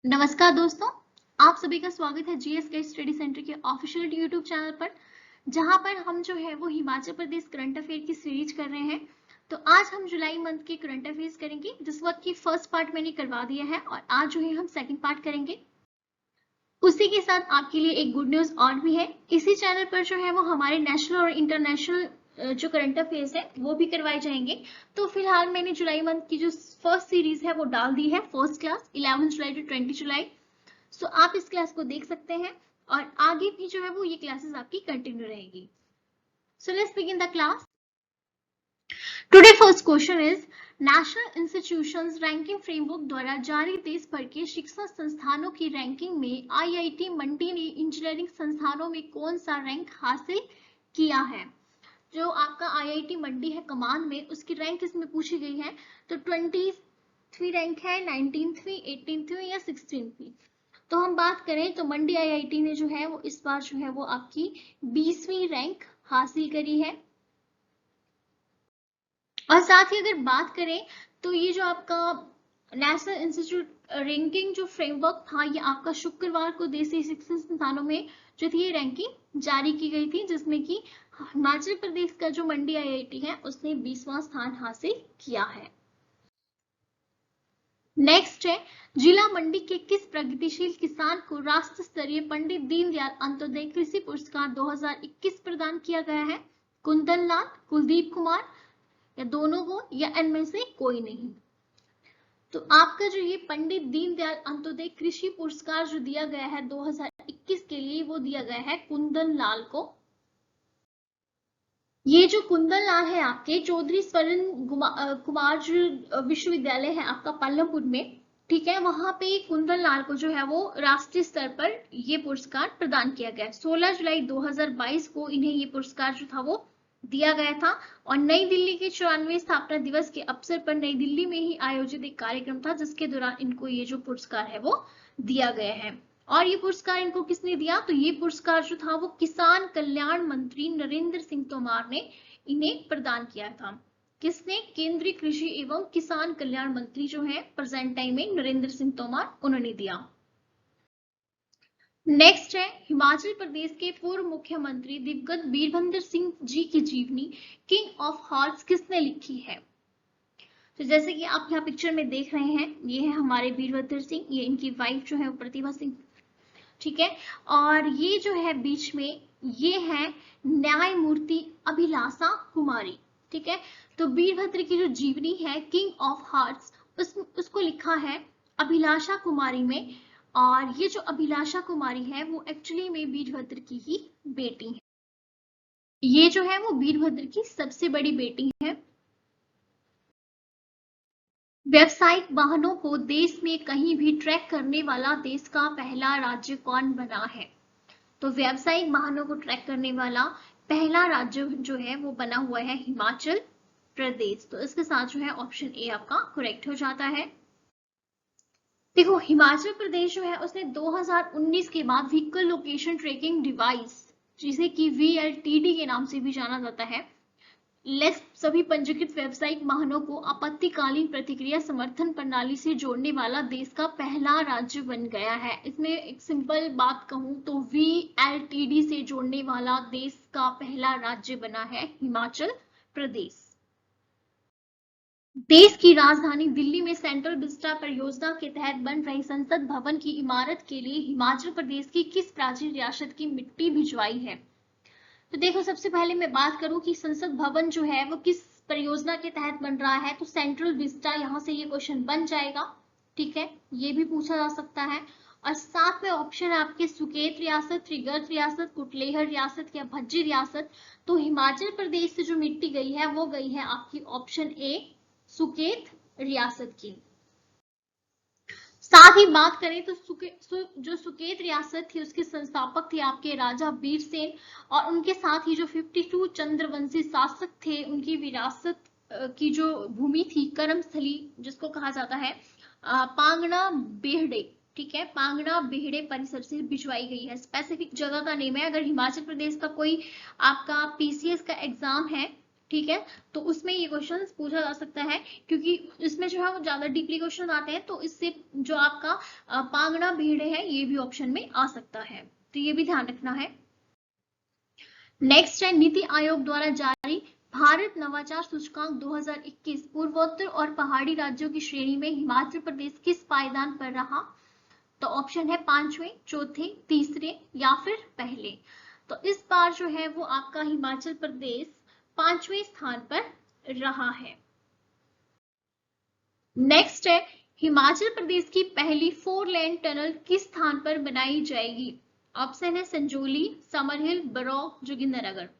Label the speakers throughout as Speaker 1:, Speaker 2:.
Speaker 1: नमस्कार दोस्तों, आप सभी का स्वागत है जीएस गेट स्टडी सेंटर के ऑफिशियल यूट्यूब चैनल पर, जहां पर हम जो है वो हिमाचल प्रदेश करंट अफेयर की सीरीज कर रहे हैं। तो आज हम जुलाई मंथ के करंट अफेयर्स करेंगे, जिस वक्त की फर्स्ट पार्ट मैंने करवा दिया है और आज जो है हम सेकंड पार्ट करेंगे। उसी के साथ आपके लिए एक गुड न्यूज और भी है। इसी चैनल पर जो है वो हमारे नेशनल और इंटरनेशनल जो करंट अफेयर्स है वो भी करवाए जाएंगे। तो फिलहाल मैंने जुलाई मंथ की जो फर्स्ट सीरीज है वो डाल दी है, फर्स्ट क्लास 11 जुलाई टू 20 जुलाई। सो आप इस क्लास को देख सकते हैं और आगे भी जो है वो ये क्लासेस आपकी कंटिन्यू रहेगी। So let's begin the class. Today first question is national institutions ranking framework द्वारा जारी देश भर के शिक्षण संस्थानों की रैंकिंग में आईआईटी मंडी ने इंजीनियरिंग संस्थानों में कौन सा रैंक हासिल किया है। जो आपका आईआईटी मंडी है कमान में, उसकी रैंक इसमें पूछी गई है। तो 23 रैंक है, 19वीं, 18वीं या 16वीं। तो हम बात करें तो मंडी आईआईटी ने जो है वो इस बार जो है वो आपकी 20वीं रैंक हासिल करी है। और साथ ही अगर बात करें तो ये जो आपका नेशनल इंस्टीट्यूट रैंकिंग जो फ्रेमवर्क था, ये आपका शुक्रवार को देशी शिक्षण संस्थानों में जो थी ये रैंकिंग जारी की गई थी, जिसमें कि हिमाचल प्रदेश का जो मंडी आईआईटी है उसने 20वां स्थान हासिल किया है। नेक्स्ट है, जिला मंडी के किस प्रगतिशील किसान को राष्ट्र स्तरीय पंडित दीनदयाल अंत्योदय कृषि पुरस्कार 2021 प्रदान किया गया है। कुंदन लाल, कुलदीप कुमार या दोनों को, या इनमें से कोई नहीं। तो आपका जो ये पंडित दीनदयाल अंत्योदय कृषि पुरस्कार जो दिया गया है 2021 के लिए, वो दिया गया है कुंदन लाल को। ये जो कुंदन लाल है आपके चौधरी स्वर्ण कुमार विश्वविद्यालय है आपका पालमपुर में, ठीक है, वहां पे कुंदन लाल को जो है वो राष्ट्रीय स्तर पर ये पुरस्कार प्रदान किया गया। 16 जुलाई 2022 को इन्हें ये पुरस्कार जो था वो दिया गया था। और नई दिल्ली के 94वें स्थापना दिवस के अवसर पर नई दिल्ली में ही आयोजित एक कार्यक्रम था, जिसके दौरान इनको ये जो पुरस्कार है वो दिया गया है। और ये पुरस्कार इनको किसने दिया, तो ये पुरस्कार जो था वो किसान कल्याण मंत्री नरेंद्र सिंह तोमर ने इन्हें प्रदान किया था। किसने, केंद्रीय कृषि एवं किसान कल्याण मंत्री जो है प्रेजेंट टाइम में नरेंद्र सिंह तोमर, उन्होंने दिया। नेक्स्ट है, हिमाचल प्रदेश के पूर्व मुख्यमंत्री दिवंगत वीरभद्र सिंह जी की जीवनी किंग ऑफ हार्ट्स किसने लिखी है। तो जैसे कि आप यहाँ पिक्चर में देख रहे हैं, ये है हमारे वीरभद्र सिंह, ये इनकी वाइफ जो है वो प्रतिभा सिंह, ठीक है। और ये जो है बीच में, ये है न्यायमूर्ति अभिलाषा कुमारी, ठीक है। तो वीरभद्र की जो जीवनी है किंग ऑफ हार्ट्स, उसको लिखा है अभिलाषा कुमारी में। और ये जो अभिलाषा कुमारी है वो एक्चुअली में वीरभद्र की ही बेटी है। ये जो है वो वीरभद्र की सबसे बड़ी बेटी है। व्यावसायिक वाहनों को देश में कहीं भी ट्रैक करने वाला देश का पहला राज्य कौन बना है। तो व्यावसायिक वाहनों को ट्रैक करने वाला पहला राज्य जो है वो बना हुआ है हिमाचल प्रदेश। तो इसके साथ जो है ऑप्शन ए आपका करेक्ट हो जाता है। देखो, हिमाचल प्रदेश जो है उसने 2019 के बाद व्हीकल लोकेशन ट्रैकिंग डिवाइस, जिसे कि VLTD के नाम से भी जाना जाता है, लेस सभी पंजीकृत व्यावसायिक वाहनों को आपत्तिकालीन प्रतिक्रिया समर्थन प्रणाली से जोड़ने वाला देश का पहला राज्य बन गया है। इसमें एक सिंपल बात कहूं तो VLTD से जोड़ने वाला देश का पहला राज्य बना है हिमाचल प्रदेश। देश की राजधानी दिल्ली में सेंट्रल विस्टा परियोजना के तहत बन रही संसद भवन की इमारत के लिए हिमाचल प्रदेश की किस प्राचीन रियासत की मिट्टी भिजवाई है। तो देखो, सबसे पहले मैं बात करूं कि संसद भवन जो है वो किस परियोजना के तहत बन रहा है, तो सेंट्रल विस्टा, यहां से ये क्वेश्चन बन जाएगा, ठीक है, ये भी पूछा जा सकता है। और साथ में ऑप्शन है आपके सुकेत रियासत, त्रिगर्त रियासत, कुटलेहर रियासत या भज्जी रियासत। तो हिमाचल प्रदेश से जो मिट्टी गई है वो गई है आपकी ऑप्शन ए, सुकेत रियासत की। साथ ही बात करें तो जो सुकेत रियासत थी उसके संस्थापक थे आपके राजा वीरसेन, और उनके साथ ही जो 52 चंद्रवंशी शासक थे, उनकी विरासत की जो भूमि थी कर्मस्थली, जिसको कहा जाता है पांगणा बेहड़े, ठीक है, पांगणा बेहड़े परिसर से भिजवाई गई है। स्पेसिफिक जगह का नेम है। अगर हिमाचल प्रदेश का कोई आपका PCS का एग्जाम है ठीक है, तो उसमें ये क्वेश्चन पूछा जा सकता है, क्योंकि इसमें जो है वो ज्यादा डीपली क्वेश्चन आते हैं, तो इससे जो आपका पांगड़ा भेड़े है ये भी ऑप्शन में आ सकता है, तो ये भी ध्यान रखना है। नेक्स्ट है नीति आयोग द्वारा जारी भारत नवाचार सूचकांक 2021 पूर्वोत्तर और पहाड़ी राज्यों की श्रेणी में हिमाचल प्रदेश किस पायदान पर रहा? तो ऑप्शन है पांचवें, चौथे, तीसरे या फिर पहले। तो इस बार जो है वो आपका हिमाचल प्रदेश पांचवें स्थान पर रहा है। नेक्स्ट है हिमाचल प्रदेश की पहली 4 लेन टनल किस स्थान पर बनाई जाएगी? ऑप्शन है संजौली, समरहिल, बरौग, जोगिंद्रनगर।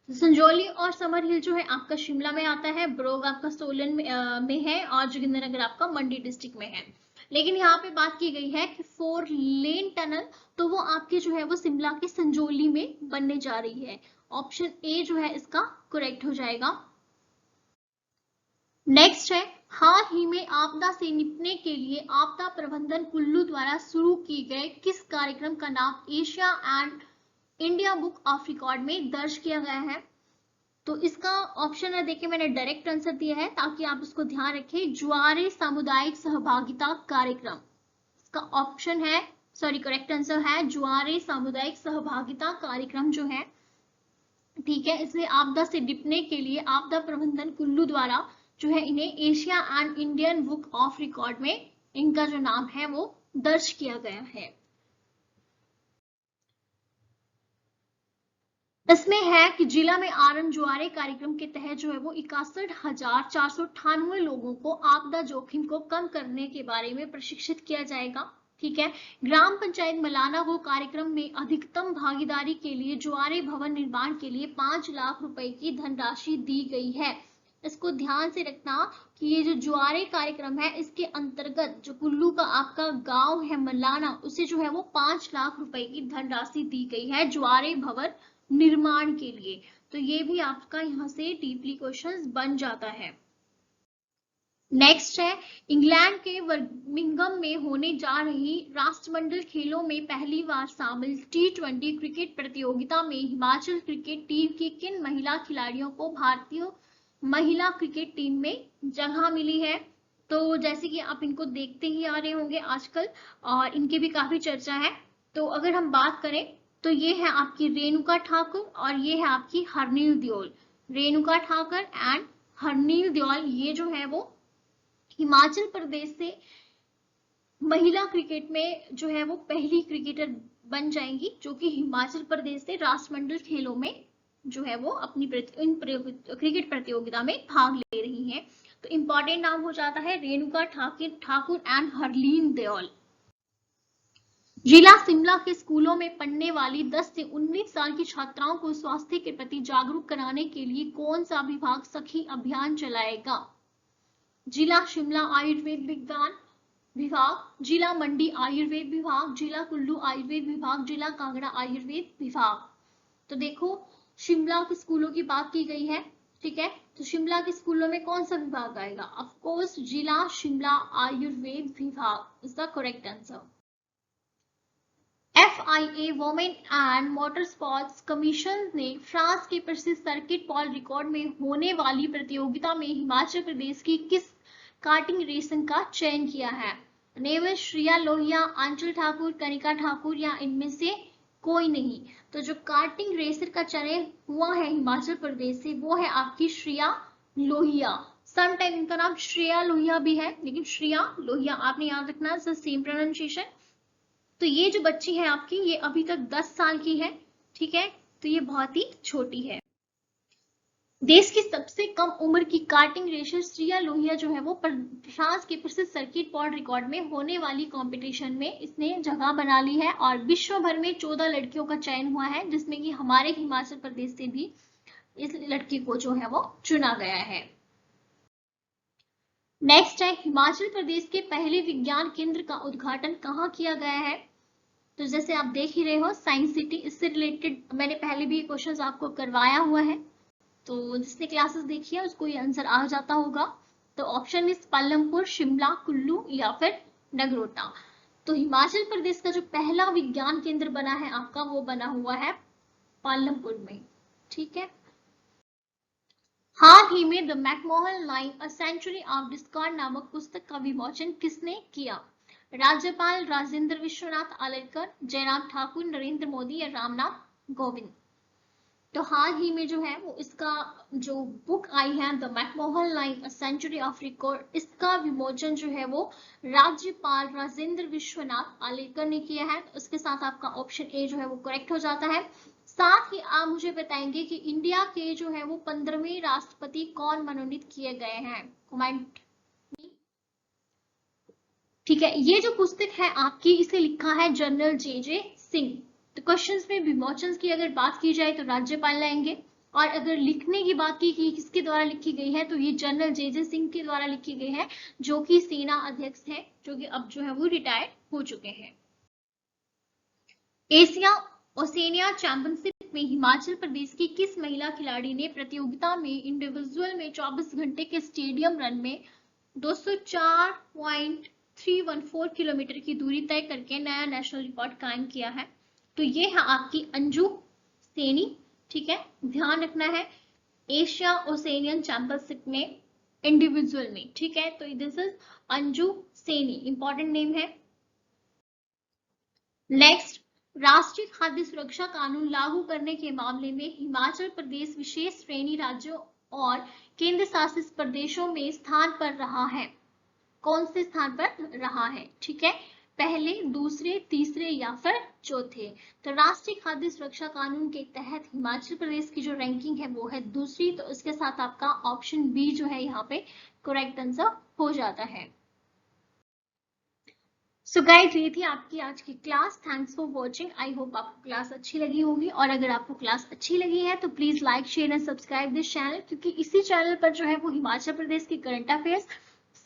Speaker 1: संजौली और समरहिल जो है आपका शिमला में आता है, बरौग आपका सोलन में है और जोगिंद्रनगर आपका मंडी डिस्ट्रिक्ट में है। लेकिन यहाँ पे बात की गई है कि 4 लेन टनल, तो वो आपके जो है वो शिमला के संजौली में बनने जा रही है। ऑप्शन ए जो है इसका करेक्ट हो जाएगा। नेक्स्ट है हाल ही में आपदा से निपटने के लिए आपदा प्रबंधन कुल्लू द्वारा शुरू किए गए किस कार्यक्रम का नाम Asia and India book of record में दर्ज किया गया है? तो इसका ऑप्शन है, देखिए मैंने डायरेक्ट आंसर दिया है ताकि आप इसको ध्यान रखें, जुआरे सामुदायिक सहभागिता कार्यक्रम। इसका ऑप्शन है, सॉरी करेक्ट आंसर है जुआरे सामुदायिक सहभागिता कार्यक्रम जो है, ठीक है, इसमें आपदा से निपटने के लिए आपदा प्रबंधन कुल्लू द्वारा जो है इन्हें Asia and Indian book of record में इनका जो नाम है वो दर्ज किया गया है। इसमें है कि जिला में आरन जुआरे कार्यक्रम के तहत जो है वो 61,498 लोगों को आपदा जोखिम को कम करने के बारे में प्रशिक्षित किया जाएगा। ठीक है, ग्राम पंचायत मलाना को कार्यक्रम में अधिकतम भागीदारी के लिए जुआरे भवन निर्माण के लिए 5 लाख रुपए की धनराशि दी गई है। इसको ध्यान से रखना कि ये जो जुआरे कार्यक्रम है इसके अंतर्गत जो कुल्लू का आपका गांव है मलाना, उसे जो है वो 5 लाख रुपए की धनराशि दी गई है जुआरे भवन निर्माण के लिए। तो ये भी आपका यहाँ से डीपली क्वेश्चन बन जाता है। नेक्स्ट है इंग्लैंड के बर्मिंघम में होने जा रही राष्ट्रमंडल खेलों में पहली बार शामिल T20 क्रिकेट प्रतियोगिता में हिमाचल क्रिकेट टीम की किन महिला खिलाड़ियों को भारतीय महिला क्रिकेट टीम में जगह मिली है? तो जैसे कि आप इनको देखते ही आ रहे होंगे आजकल और इनकी भी काफी चर्चा है। तो अगर हम बात करें तो ये है आपकी रेणुका ठाकुर और ये है आपकी हरनील दयोल। रेणुका ठाकुर एंड हरनील दयोल ये जो है वो हिमाचल प्रदेश से महिला क्रिकेट में जो है वो पहली क्रिकेटर बन जाएंगी जो कि हिमाचल प्रदेश से राष्ट्रमंडल खेलों में जो है वो अपनी क्रिकेट प्रतियोगिता में भाग ले रही हैं। तो इंपॉर्टेंट नाम हो जाता है रेणुका ठाकुर एंड हरलीन दयोल। जिला शिमला के स्कूलों में पढ़ने वाली 10 से 19 साल की छात्राओं को स्वास्थ्य के प्रति जागरूक कराने के लिए कौन सा विभाग सखी अभियान चलाएगा? जिला शिमला आयुर्वेद विज्ञान विभाग, जिला मंडी आयुर्वेद विभाग, जिला कुल्लू आयुर्वेद विभाग, जिला कांगड़ा आयुर्वेद विभाग। तो देखो शिमला के स्कूलों की बात की गई है, ठीक है, तो शिमला के स्कूलों में कौन सा विभाग आएगा? ऑफ कोर्स जिला शिमला आयुर्वेद विभाग is the correct answer. FIA women and motor sports commission ने फ्रांस के प्रसिद्ध सर्किट पॉल रिकॉर्ड में होने वाली प्रतियोगिता में हिमाचल प्रदेश की किस कार्टिंग रेसिंग का चयन किया है? नेवल, श्रिया लोहिया, आंचल ठाकुर, कनिका ठाकुर या इनमें से कोई नहीं। तो जो कार्टिंग रेसर का चयन हुआ है हिमाचल प्रदेश से वो है आपकी श्रिया लोहिया। समटाइम इनका नाम श्रेया लोहिया भी है, लेकिन श्रिया लोहिया आपने याद रखना, सेम प्रोनाउंसिएशन। तो ये जो बच्ची है आपकी ये अभी तक 10 साल की है, ठीक है, तो ये बहुत ही छोटी है। देश की सबसे कम उम्र की कार्टिंग रेसर श्रिया लोहिया जो है वो फ्रांस के प्रसिद्ध सर्किट पॉल रिकॉर्ड में होने वाली कंपटीशन में इसने जगह बना ली है और विश्व भर में 14 लड़कियों का चयन हुआ है जिसमें कि हमारे हिमाचल प्रदेश से भी इस लड़की को जो है वो चुना गया है। नेक्स्ट है हिमाचल प्रदेश के पहले विज्ञान केंद्र का उद्घाटन कहाँ किया गया है? तो जैसे आप देख ही रहे हो साइंस सिटी, इससे रिलेटेड मैंने पहले भी क्वेश्चंस आपको करवाया हुआ है, तो जिसने क्लासेस देखी है उसको ये आंसर आ जाता होगा। तो ऑप्शन इज पालमपुर, शिमला, कुल्लू या फिर नगरोटा। तो हिमाचल प्रदेश का जो पहला विज्ञान केंद्र बना है आपका वो बना हुआ है पालमपुर में, ठीक है। हाल ही में the McMahon line a century of discord नामक पुस्तक का विमोचन किसने किया? राज्यपाल राजेंद्र विश्वनाथ आलेकर, जयराम ठाकुर, नरेंद्र मोदी या रामनाथ कोविंद? तो हाल ही में जो है वो इसका जो बुक आई है the McMahon line a century of record, इसका विमोचन जो है वो राज्यपाल राजेंद्र विश्वनाथ आलेकर ने किया है। तो इसके साथ आपका ऑप्शन ए जो है वो करेक्ट हो जाता है। साथ ही आप मुझे बताएंगे कि इंडिया के जो है वो 15वें राष्ट्रपति कौन मनोनीत किए गए हैं? कमेंट। ठीक है, ये जो पुस्तक है आपकी, इसे लिखा है जनरल जे जे सिंह। तो क्वेश्चंस में विमोचन की अगर बात की जाए तो राज्यपाल लाएंगे, और अगर लिखने की बात की कि किसके द्वारा लिखी गई है तो ये जनरल जे जे सिंह के द्वारा लिखी गई है, जो कि सेना अध्यक्ष है, जो कि अब जो है वो रिटायर हो चुके हैं। एशिया ओसेनिया चैंपियनशिप में हिमाचल प्रदेश की किस महिला खिलाड़ी ने प्रतियोगिता में इंडिविजुअल में 24 घंटे के स्टेडियम रन में 204.314 किलोमीटर की दूरी तय करके नया नेशनल रिकॉर्ड कायम किया है? तो ये है आपकी अंजू सैनी। ठीक है, ध्यान रखना है, एशिया ओसेनियन चैंपियनशिप में इंडिविजुअल में। ठीक है, तो this is Anju Saini, important name है। नेक्स्ट, राष्ट्रीय खाद्य सुरक्षा कानून लागू करने के मामले में हिमाचल प्रदेश विशेष श्रेणी राज्यों और केंद्र शासित प्रदेशों में स्थान पर रहा है। कौन से स्थान पर रहा है? ठीक है, पहले, दूसरे, तीसरे या फिर चौथे? तो राष्ट्रीय खाद्य सुरक्षा कानून के तहत हिमाचल प्रदेश की जो रैंकिंग है वो है दूसरी। तो इसके साथ आपका ऑप्शन बी जो है यहाँ पे करेक्ट आंसर हो जाता है। सो गाइस, ये थी आपकी आज की class. Thanks for watching. I hope आपको क्लास अच्छी लगी होगी, और अगर आपको क्लास अच्छी लगी है तो please like, share and subscribe this channel, क्योंकि इसी चैनल पर जो है वो हिमाचल प्रदेश की करंट अफेयर्स,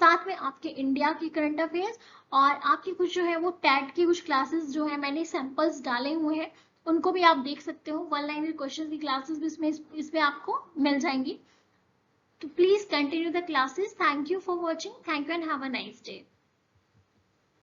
Speaker 1: साथ में आपके इंडिया की करंट अफेयर्स, और आपकी कुछ जो है वो टैट की कुछ क्लासेस जो है मैंने सैंपल्स डाले हुए हैं, उनको भी आप देख सकते हो। वन लाइनर क्वेश्चन की क्लासेस भी इसमें आपको मिल जाएंगी। तो please continue the classes. Thank you for watching. Thank you and have a nice day.